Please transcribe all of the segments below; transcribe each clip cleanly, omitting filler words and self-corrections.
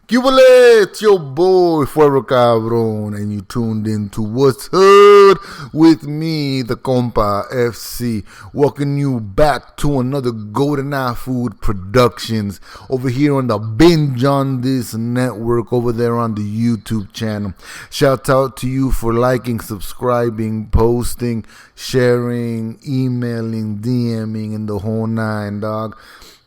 Cubile, it's your boy Fuego Cabron, and you tuned in to What's Hood with me, the compa FC, welcoming you back to another Goodnight Food Productions over here on the Binge on this network over there on the YouTube channel. Shout out to you for liking, subscribing, posting, sharing, emailing, DMing, and the whole nine, dog.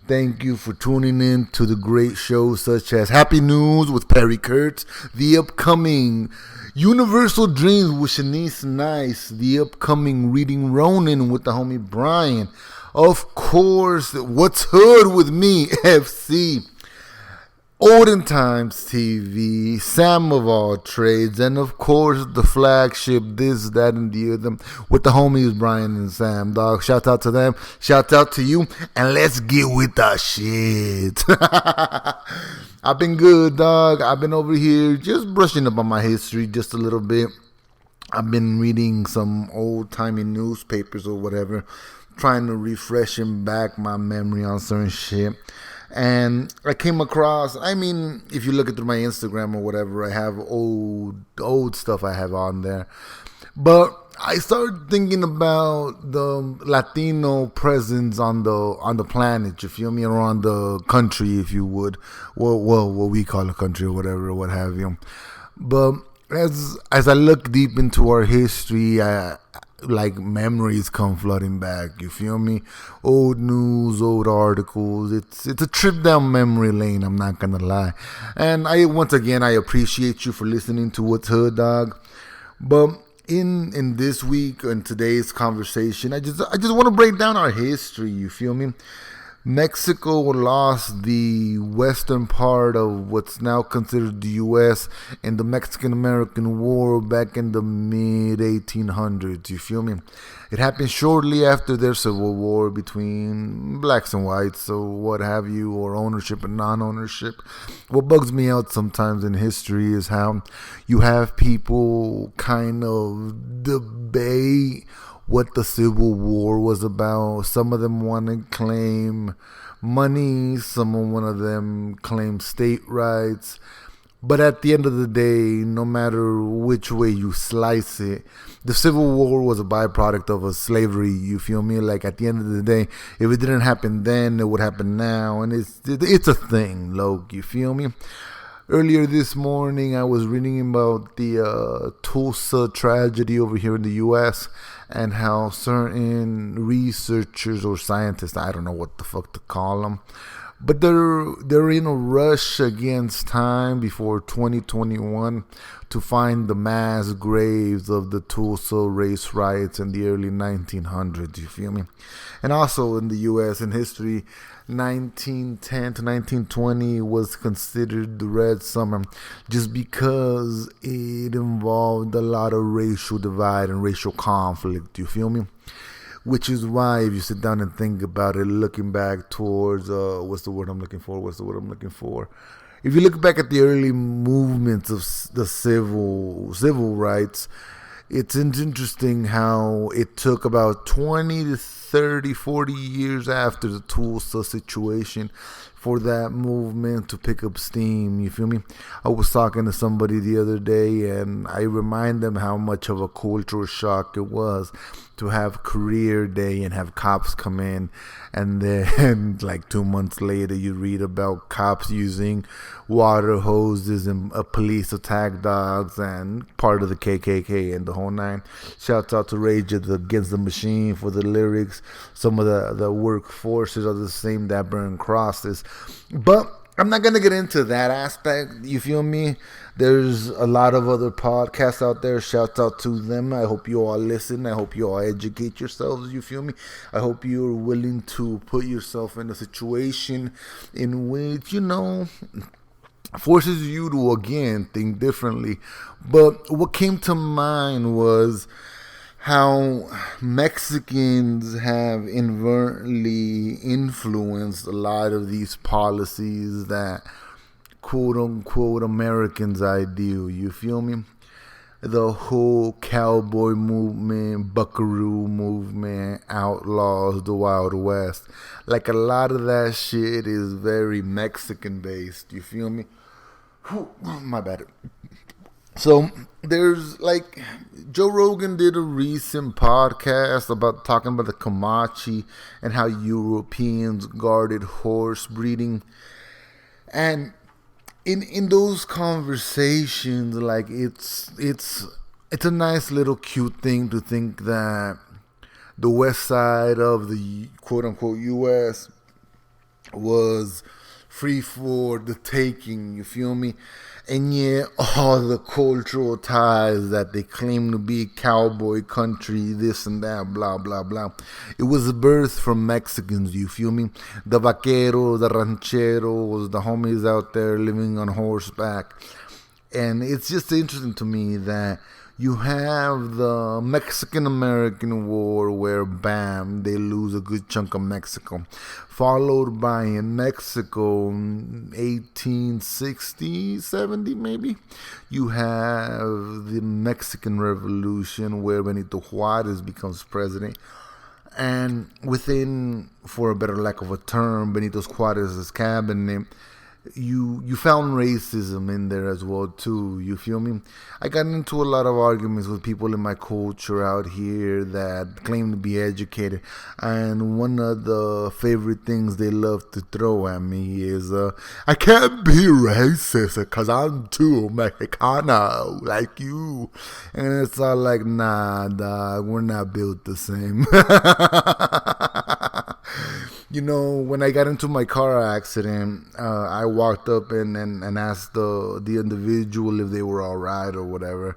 Thank you for tuning in to the great shows such as Happy News with Perry Kurtz, the upcoming Universal Dreams with Shanice Nice, the upcoming Reading Ronin with the homie Bryan, of course, What's Hood with me, FC, Olden Times TV, Sam of All Trades, and of course the flagship This, That, and the Other with the homies Bryan and Sam, dog. Shout out to them, shout out to you, and let's get with the shit. I've been good, dog. I've been over here just brushing up on my history just a little bit. I've been reading some old-timey newspapers or whatever, trying to refresh back my memory on certain shit. And I came across, if you look at through my Instagram or whatever, I have old stuff I have on there. But I started thinking about the Latino presence on the planet, you feel me, or on the country, if you would. Well, what we call a country or whatever, or what have you. But as I look deep into our history, memories come flooding back, you feel me? Old news, old articles. It's a trip down memory lane, I'm not gonna lie. And once again I appreciate you for listening to What's Hood, dog. But in this week and today's conversation, I just want to break down our history, you feel me? Mexico lost the western part of what's now considered the U.S. in the Mexican-American War back in the mid-1800s, you feel me? It happened shortly after their civil war between blacks and whites, or what have you, or ownership and non-ownership. What bugs me out sometimes in history is how you have people kind of debate what the Civil War was about. Some of them want to claim money, one of them claim state rights. But at the end of the day, no matter which way you slice it, the Civil War was a byproduct of a slavery, you feel me? Like, at the end of the day, if it didn't happen then, it would happen now. And it's a thing, Loke, you feel me? Earlier this morning, I was reading about the Tulsa tragedy over here in the U.S. and how certain researchers or scientists, I don't know what the fuck to call them, but they're in a rush against time before 2021 to find the mass graves of the Tulsa race riots in the early 1900s, you feel me? And also in the U.S. in history, 1910 to 1920 was considered the Red Summer just because it involved a lot of racial divide and racial conflict, you feel me? Which is why, if you sit down and think about it, looking back towards, what's the word I'm looking for? If you look back at the early movements of the civil rights, it's interesting how it took about 20 to 30, 40 years after the Tulsa situation for that movement to pick up steam, you feel me? I was talking to somebody the other day and I remind them how much of a cultural shock it was to have career day and have cops come in, and then like 2 months later you read about cops using water hoses and police attack dogs and part of the KKK and the whole nine. Shouts out to Rage Against the Machine for the lyrics. Some of the workforces are the same that burn crosses. But I'm not going to get into that aspect, you feel me? There's a lot of other podcasts out there. Shout out to them. I hope you all listen. I hope you all educate yourselves, you feel me? I hope you're willing to put yourself in a situation in which, forces you to, again, think differently. But what came to mind was how Mexicans have inadvertently influenced a lot of these policies that quote-unquote Americans ideal, you feel me? The whole cowboy movement, buckaroo movement, outlaws, the Wild West. Like, a lot of that shit is very Mexican-based, you feel me? My bad. So there's like Joe Rogan did a recent podcast about talking about the Comanche and how Europeans guarded horse breeding, and in those conversations, like it's a nice little cute thing to think that the west side of the quote unquote U.S. was free for the taking, you feel me? And yet all the cultural ties that they claim to be cowboy country, this and that, blah, blah, blah. It was birthed from Mexicans, you feel me? The vaqueros, the rancheros, the homies out there living on horseback. And it's just interesting to me that you have the Mexican-American War where, bam, they lose a good chunk of Mexico. Followed by in Mexico, 1860, 70 maybe, you have the Mexican Revolution where Benito Juarez becomes president. And within, for a better lack of a term, Benito Juarez's cabinet, you found racism in there as well too, you feel me? I got into a lot of arguments with people in my culture out here that claim to be educated, and one of the favorite things they love to throw at me is I can't be racist because I'm too Mexicano like you. And it's all like, nah dog, we're not built the same. You know, when I got into my car accident, I walked up and asked the individual if they were all right or whatever.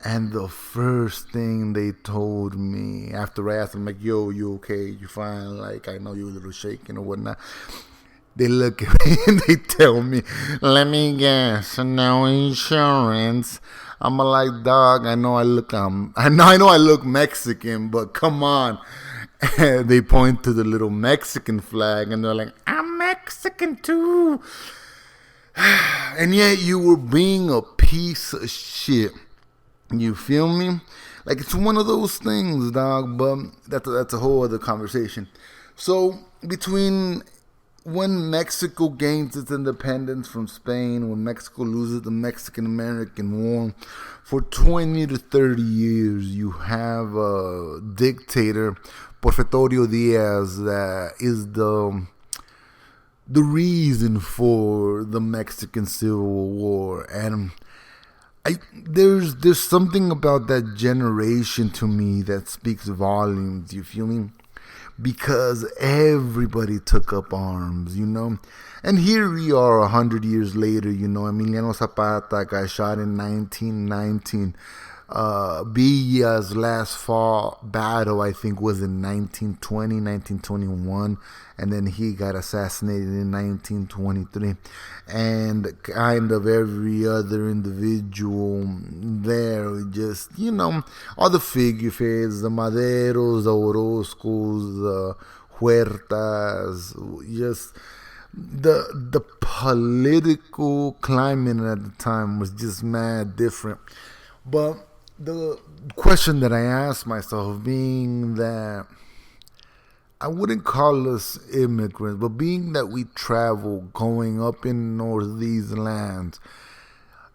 And the first thing they told me after I asked them, like, yo, you okay? You fine? Like, I know you're a little shaking or whatnot. They look at me and they tell me, let me guess, no insurance. I'm like, dog, I know I look Mexican, but come on. And they point to the little Mexican flag and they're like, I'm Mexican too. And yet you were being a piece of shit. You feel me? Like, it's one of those things, dog, but that's a whole other conversation. So between when Mexico gains its independence from Spain, when Mexico loses the Mexican-American War, for 20 to 30 years, you have a dictator, Porfirio Diaz, that is the reason for the Mexican Civil War. And there's something about that generation to me that speaks volumes, you feel me? Because everybody took up arms, you know? And here we are 100 years later, you know? Emiliano Zapata got shot in 1919. Villa's last battle, I think, was in 1920, 1921, and then he got assassinated in 1923. And kind of every other individual there, just, you know, all the figureheads, the Maderos, the Orozcos, the Huertas, just the political climate at the time was just mad different. But the question that I asked myself, being that I wouldn't call us immigrants, but being that we travel going up in northeast lands,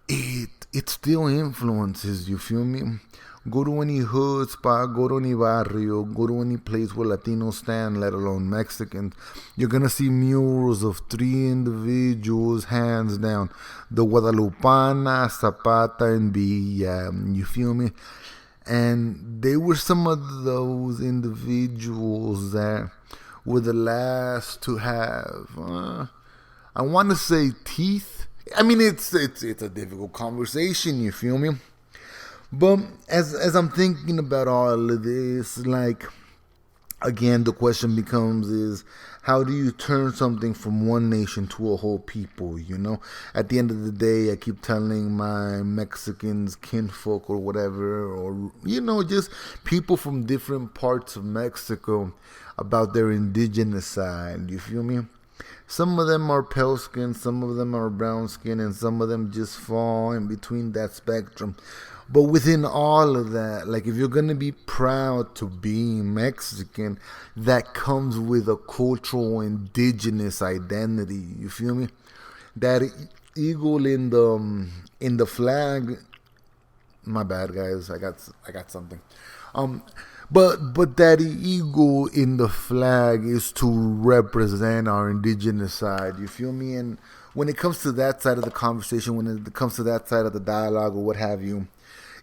it still influences, you feel me? Go to any hood spot, go to any barrio, go to any place where Latinos stand, let alone Mexicans. You're going to see murals of 3 individuals, hands down. The Guadalupana, Zapata, and Villa. You feel me? And they were some of those individuals that were the last to have, I want to say, teeth. I mean, it's a difficult conversation, you feel me? But as I'm thinking about all of this, like, again, the question becomes is, how do you turn something from one nation to a whole people, you know? At the end of the day, I keep telling my Mexicans, kinfolk or whatever, or, you know, just people from different parts of Mexico about their indigenous side, you feel me? Some of them are pale skin, some of them are brown skin, and some of them just fall in between that spectrum. But within all of that, like, if you're going to be proud to be Mexican, that comes with a cultural indigenous identity, you feel me? That eagle in the flag. My bad, guys. I got something. Um, but that eagle in the flag is to represent our indigenous side. You feel me? And when it comes to that side of the conversation, when it comes to that side of the dialogue or what have you,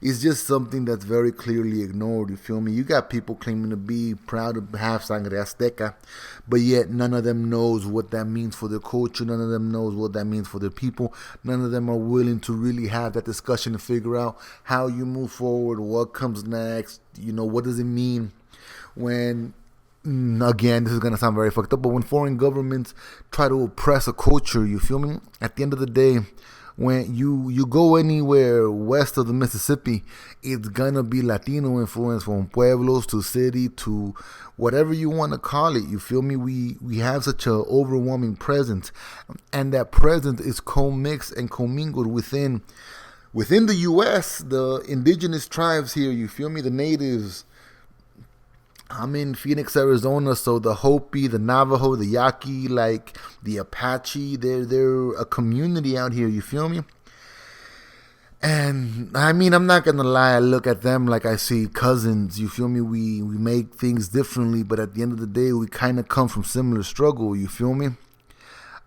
it's just something that's very clearly ignored. You feel me? You got people claiming to be proud to have sangre azteca, but yet none of them knows what that means for their culture. None of them knows what that means for their people. None of them are willing to really have that discussion to figure out how you move forward, what comes next. You know, what does it mean when, again, this is going to sound very fucked up, but when foreign governments try to oppress a culture, you feel me? At the end of the day, when you go anywhere west of the Mississippi, it's gonna be Latino influence, from pueblos to city to whatever you want to call it. You feel me? We have such an overwhelming presence, and that presence is co-mixed and commingled within the U.S. The indigenous tribes here. You feel me? The natives. I'm in Phoenix, Arizona, so the Hopi, the Navajo, the Yaqui, like the Apache, they're a community out here, you feel me? And I mean, I'm not gonna lie, I look at them like I see cousins, you feel me? We make things differently, but at the end of the day, we kind of come from similar struggle, you feel me?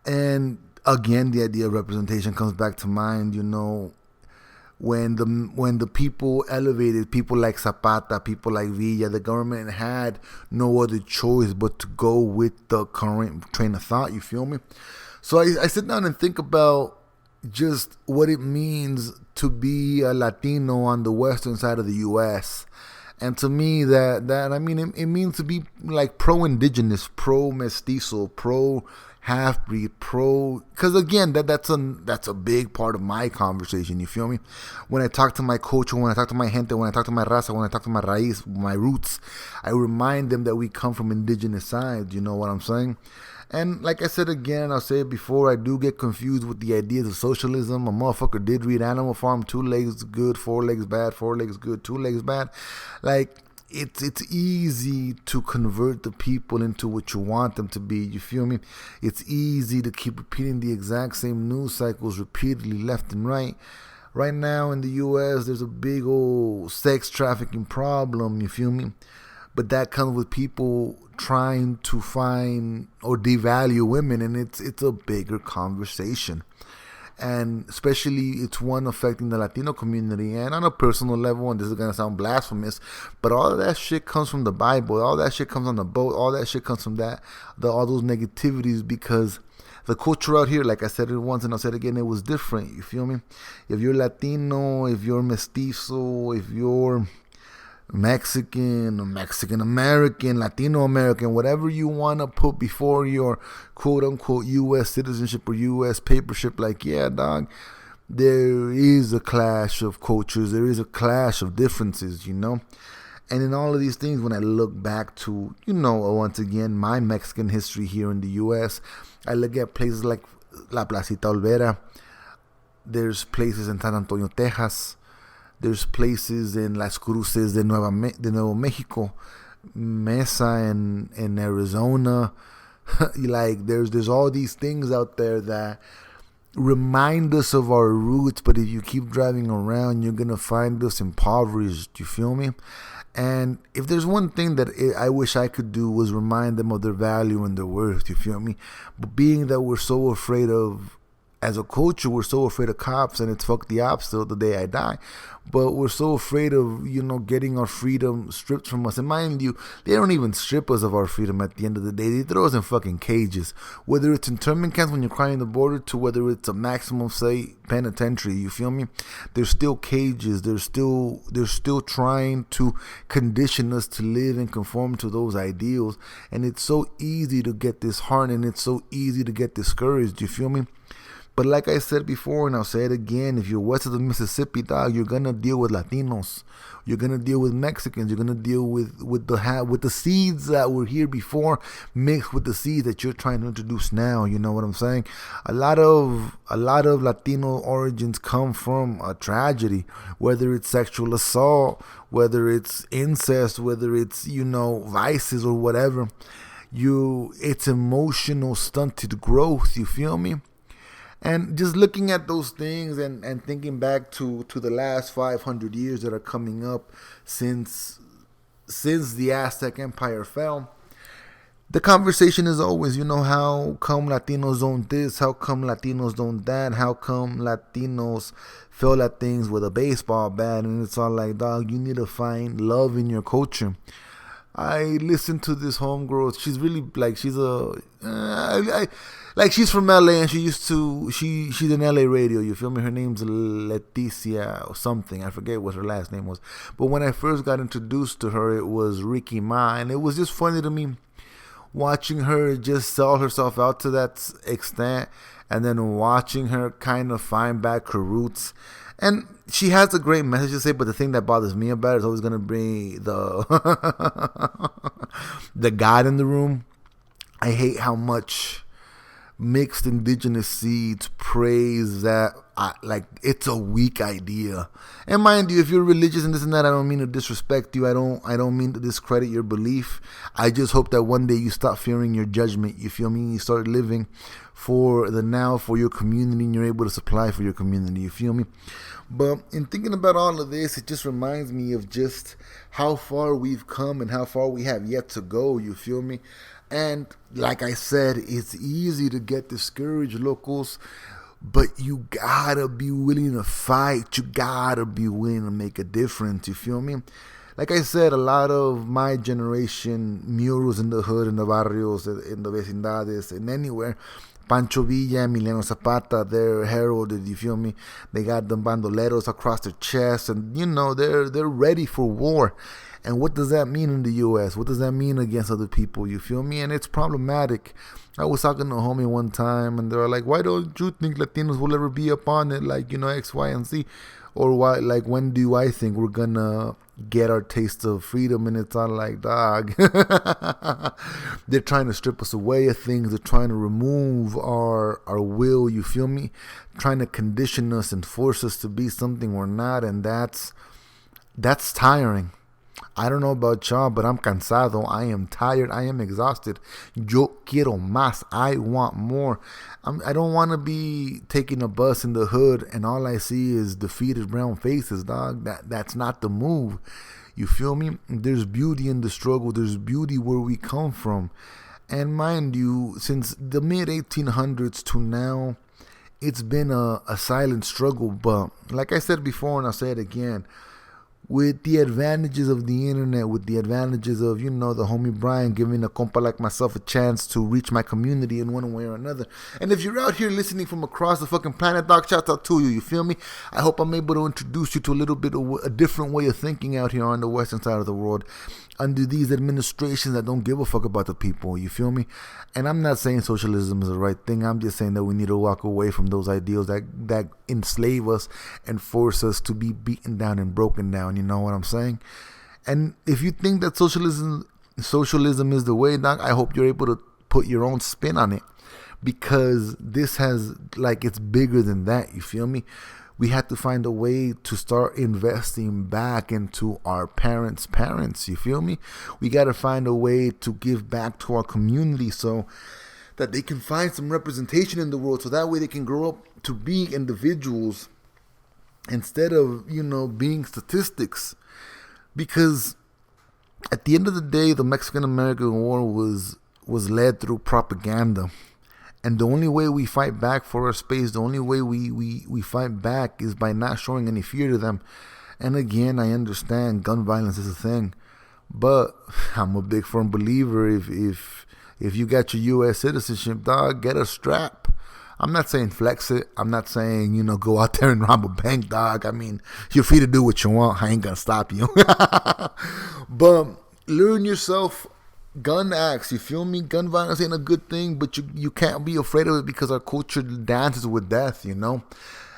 And again, the idea of representation comes back to mind, you know. When the people elevated people like Zapata, people like Villa, the government had no other choice but to go with the current train of thought, you feel me? So I sit down and think about just what it means to be a Latino on the western side of the U.S. And to me, that I mean, it means to be like pro-indigenous, pro-mestizo, half-breed, because again, that's a big part of my conversation, you feel me? When I talk to my culture, when I talk to my gente, when I talk to my raza, when I talk to my raíz, my roots, I remind them that we come from indigenous sides, you know what I'm saying? And like I said again, I'll say it before, I do get confused with the ideas of socialism. A motherfucker did read Animal Farm, 2 legs good, 4 legs bad, 4 legs good, 2 legs bad. Like, it's easy to convert the people into what you want them to be, you feel me? It's easy to keep repeating the exact same news cycles repeatedly left and right. Right now in the U.S., there's a big old sex trafficking problem, you feel me? But that comes with people trying to find or devalue women, and it's a bigger conversation. And especially it's one affecting the Latino community, and on a personal level, and this is gonna sound blasphemous, but all of that shit comes from the Bible, all that shit comes on the boat, all that shit comes from all those negativities, because the culture out here, like I said it once and I'll say it again, it was different, you feel me? If you're Latino, if you're mestizo, if you're Mexican, Mexican American, Latino American, whatever you want to put before your quote unquote U.S. citizenship or U.S. papership, like, yeah, dog, there is a clash of cultures, there is a clash of differences, you know? And in all of these things, when I look back to, you know, once again, my Mexican history here in the U.S., I look at places like La Placita Olvera, there's places in San Antonio, Texas, there's places in Las Cruces de Nuevo Mexico, Mesa in Arizona. Like there's all these things out there that remind us of our roots, but if you keep driving around, you're gonna find us impoverished. You feel me? And if there's one thing that I wish I could do was remind them of their value and their worth. You feel me? But being that we're so afraid of, as a culture, we're so afraid of cops, and it's fuck the ops till the day I die. But we're so afraid of, you know, getting our freedom stripped from us. And mind you, they don't even strip us of our freedom at the end of the day. They throw us in fucking cages. Whether it's internment camps when you're crossing the border, to whether it's a maximum, say, penitentiary, you feel me? There's still cages. They're still trying to condition us to live and conform to those ideals. And it's so easy to get disheartened, and it's so easy to get discouraged, you feel me? But like I said before, and I'll say it again, if you're west of the Mississippi, dog, you're gonna deal with Latinos, you're gonna deal with Mexicans, you're gonna deal with the seeds that were here before, mixed with the seeds that you're trying to introduce now. You know what I'm saying? A lot of Latino origins come from a tragedy, whether it's sexual assault, whether it's incest, whether it's, you know, vices or whatever. It's emotional stunted growth. You feel me? And just looking at those things and thinking back to the last 500 years that are coming up since the Aztec Empire fell, the conversation is always, how come Latinos don't this? How come Latinos don't that? How come Latinos feel at things with a baseball bat? And it's all like, dog, you need to find love in your culture. I listened to this homegirl. She's really she's from LA and she's in LA radio. You feel me? Her name's Leticia or something. I forget what her last name was. But when I first got introduced to her, it was Ricky Ma, and it was just funny to me watching her just sell herself out to that extent, and then watching her kind of find back her roots. And she has a great message to say, but the thing that bothers me about it is always going to be the the God in the room. I hate how much mixed indigenous seeds praise that it's a weak idea. And mind you, if you're religious and this and that, I don't mean to disrespect you. I don't mean to discredit your belief. I just hope that one day you stop fearing your judgment. You feel me? You start living for the now, for your community, and you're able to supply for your community. You feel me? But in thinking about all of this, it just reminds me of just how far we've come and how far we have yet to go. You feel me? And like I said, it's easy to get discouraged, locals, but you gotta be willing to fight. You gotta be willing to make a difference. You feel me? Like I said, a lot of my generation murals in the hood, in the barrios, in the vecindades, and anywhere, Pancho Villa, Emiliano Zapata, they're heralded, you feel me? They got them bandoleros across their chests, and they're ready for war. And what does that mean in the U.S.? What does that mean against other people? You feel me? And it's problematic. I was talking to a homie one time, and they were like, why don't you think Latinos will ever be up on it? Like, X, Y, and Z. Or why? Like, when do I think we're going to get our taste of freedom? And it's all like, dog. They're trying to strip us away of things. They're trying to remove our will, you feel me? Trying to condition us and force us to be something we're not. And that's tiring. I don't know about y'all, but I'm cansado. I am tired. I am exhausted. Yo quiero más. I want more. I don't want to be taking a bus in the hood and all I see is defeated brown faces, dog. That's not the move. You feel me? There's beauty in the struggle. There's beauty where we come from. And mind you, since the mid-1800s to now, it's been a silent struggle. But like I said before, and I'll say it again, with the advantages of the internet, with the advantages of, the homie Bryan giving a compa like myself a chance to reach my community in one way or another. And if you're out here listening from across the fucking planet, dog, shout out to you, you feel me? I hope I'm able to introduce you to a little bit of a different way of thinking out here on the western side of the world, under these administrations that don't give a fuck about the people, you feel me? And I'm not saying socialism is the right thing. I'm just saying that we need to walk away from those ideals that enslave us and force us to be beaten down and broken down, you know what I'm saying? And if you think that socialism is the way, doc, I hope you're able to put your own spin on it, because this has, it's bigger than that, you feel me? We had to find a way to start investing back into our parents' parents, you feel me? We got to find a way to give back to our community so that they can find some representation in the world, so that way they can grow up to be individuals instead of, being statistics. Because at the end of the day, the Mexican-American War was led through propaganda. And the only way we fight back for our space, the only way we fight back is by not showing any fear to them. And again, I understand gun violence is a thing, but I'm a big firm believer if you got your U.S. citizenship, dog, get a strap. I'm not saying flex it. I'm not saying, go out there and rob a bank, dog. I mean, you're free to do what you want. I ain't gonna stop you. But learn yourself gun acts, you feel me? Gun violence ain't a good thing, but you can't be afraid of it because our culture dances with death,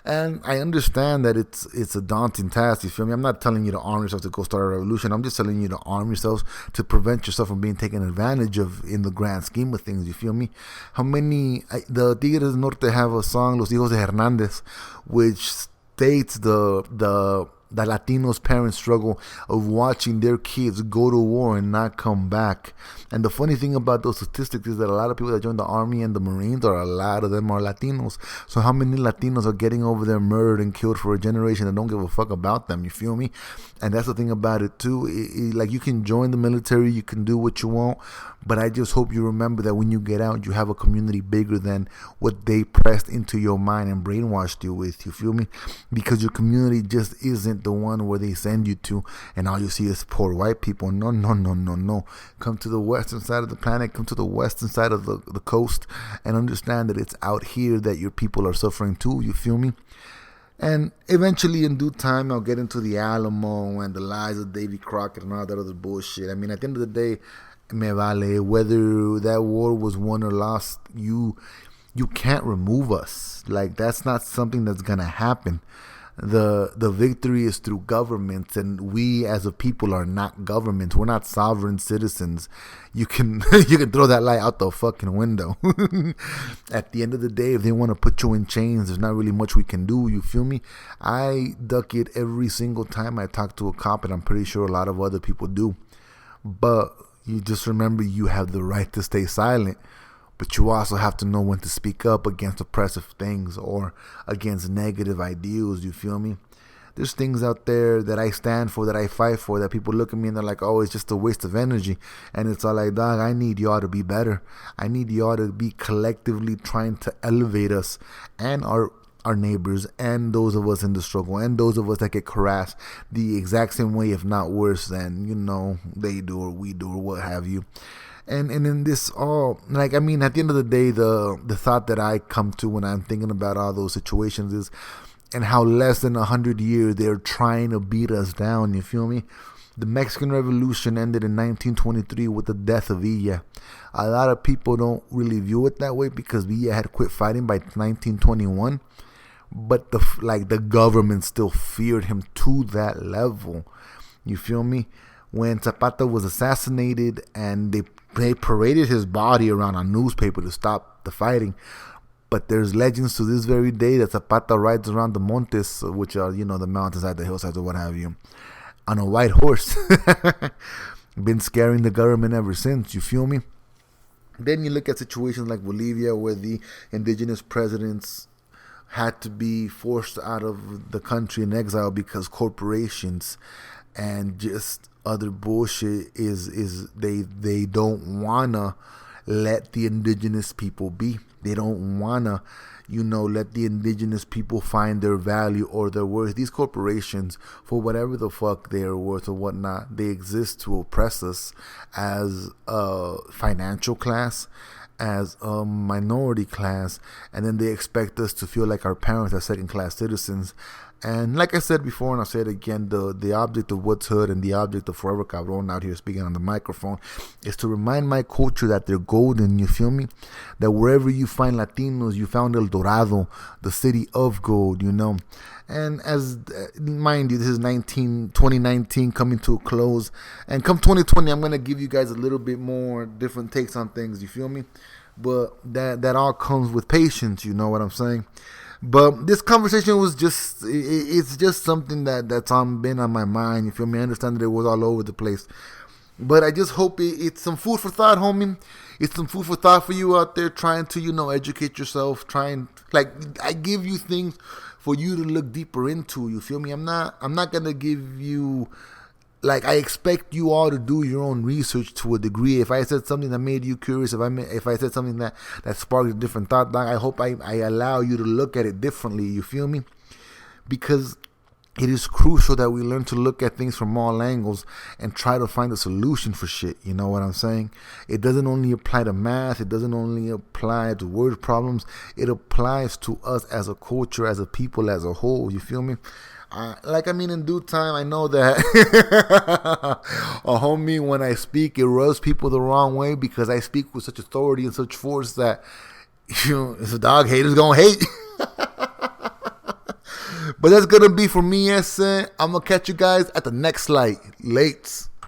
And I understand that it's a daunting task, you feel me? I'm not telling you to arm yourself to go start a revolution. I'm just telling you to arm yourselves to prevent yourself from being taken advantage of in the grand scheme of things, you feel me? The Tigres del Norte have a song, Los Hijos de Hernández, which states the the Latinos' parents struggle of watching their kids go to war and not come back. And the funny thing about those statistics is that a lot of people that join the Army and the Marines, or a lot of them, are Latinos. So how many Latinos are getting over there murdered and killed for a generation that don't give a fuck about them? You feel me? And that's the thing about it too. Like, you can join the military, you can do what you want, but I just hope you remember that when you get out, you have a community bigger than what they pressed into your mind and brainwashed you with. You feel me? Because your community just isn't the one where they send you to, and all you see is poor white people. No. Come to the western side of the planet, come to the western side of the coast, and understand that it's out here that your people are suffering too. You feel me? And eventually, in due time, I'll get into the Alamo and the lies of Davy Crockett and all that other bullshit. I mean, at the end of the day, me vale, whether that war was won or lost, you can't remove us. Like, that's not something that's gonna happen. The victory is through governments, and we as a people are not governments. We're not sovereign citizens. You can you can throw that lie out the fucking window. At the end of the day, if they want to put you in chains, there's not really much we can do. You feel me? I duck it every single time I talk to a cop, and I'm pretty sure a lot of other people do. But you just remember, you have the right to stay silent. But you also have to know when to speak up against oppressive things or against negative ideals. You feel me? There's things out there that I stand for, that I fight for, that people look at me and they're like, oh, it's just a waste of energy. And it's all like, dog, I need y'all to be better. I need y'all to be collectively trying to elevate us and our neighbors and those of us in the struggle and those of us that get harassed the exact same way, if not worse than, they do or we do or what have you. And in this all, like, I mean, at the end of the day, the thought that I come to when I'm thinking about all those situations is, and how less than 100 years they're trying to beat us down. You feel me? The Mexican Revolution ended in 1923 with the death of Villa. A lot of people don't really view it that way because Villa had quit fighting by 1921, but the government still feared him to that level. You feel me? When Zapata was assassinated and they paraded his body around a newspaper to stop the fighting. But there's legends to this very day that Zapata rides around the montes, which are, the mountainside, the hillsides, or what have you, on a white horse. Been scaring the government ever since, you feel me? Then you look at situations like Bolivia, where the indigenous presidents had to be forced out of the country in exile because corporations and just other bullshit is they don't wanna let the indigenous people be. They don't wanna, let the indigenous people find their value or their worth. These corporations, for whatever the fuck they are worth or whatnot, they exist to oppress us as a financial class, as a minority class, and then they expect us to feel like our parents are second-class citizens. And like I said before, and I'll say it again, the object of What's Hood and the object of Forever Cabron out here speaking on the microphone is to remind my culture that they're golden, you feel me? That wherever you find Latinos, you found El Dorado, the city of gold, And as, mind you, this is 2019 coming to a close. And come 2020, I'm going to give you guys a little bit more different takes on things, you feel me? But that all comes with patience, you know what I'm saying? But this conversation was it's just something that's been on my mind. You feel me? I understand that it was all over the place. But I just hope it's some food for thought, homie. It's some food for thought for you out there trying to, educate yourself. I give you things for you to look deeper into. You feel me? I'm not going to give you... I expect you all to do your own research to a degree. If I said something that made you curious, if I said something that sparked a different thought, I hope I allow you to look at it differently. You feel me? Because it is crucial that we learn to look at things from all angles and try to find a solution for shit. You know what I'm saying? It doesn't only apply to math. It doesn't only apply to word problems. It applies to us as a culture, as a people, as a whole. You feel me? In due time, I know that a homie, when I speak, it rubs people the wrong way because I speak with such authority and such force that, it's a dog haters gonna hate. But that's gonna be for me, I'm gonna catch you guys at the next light. Lates.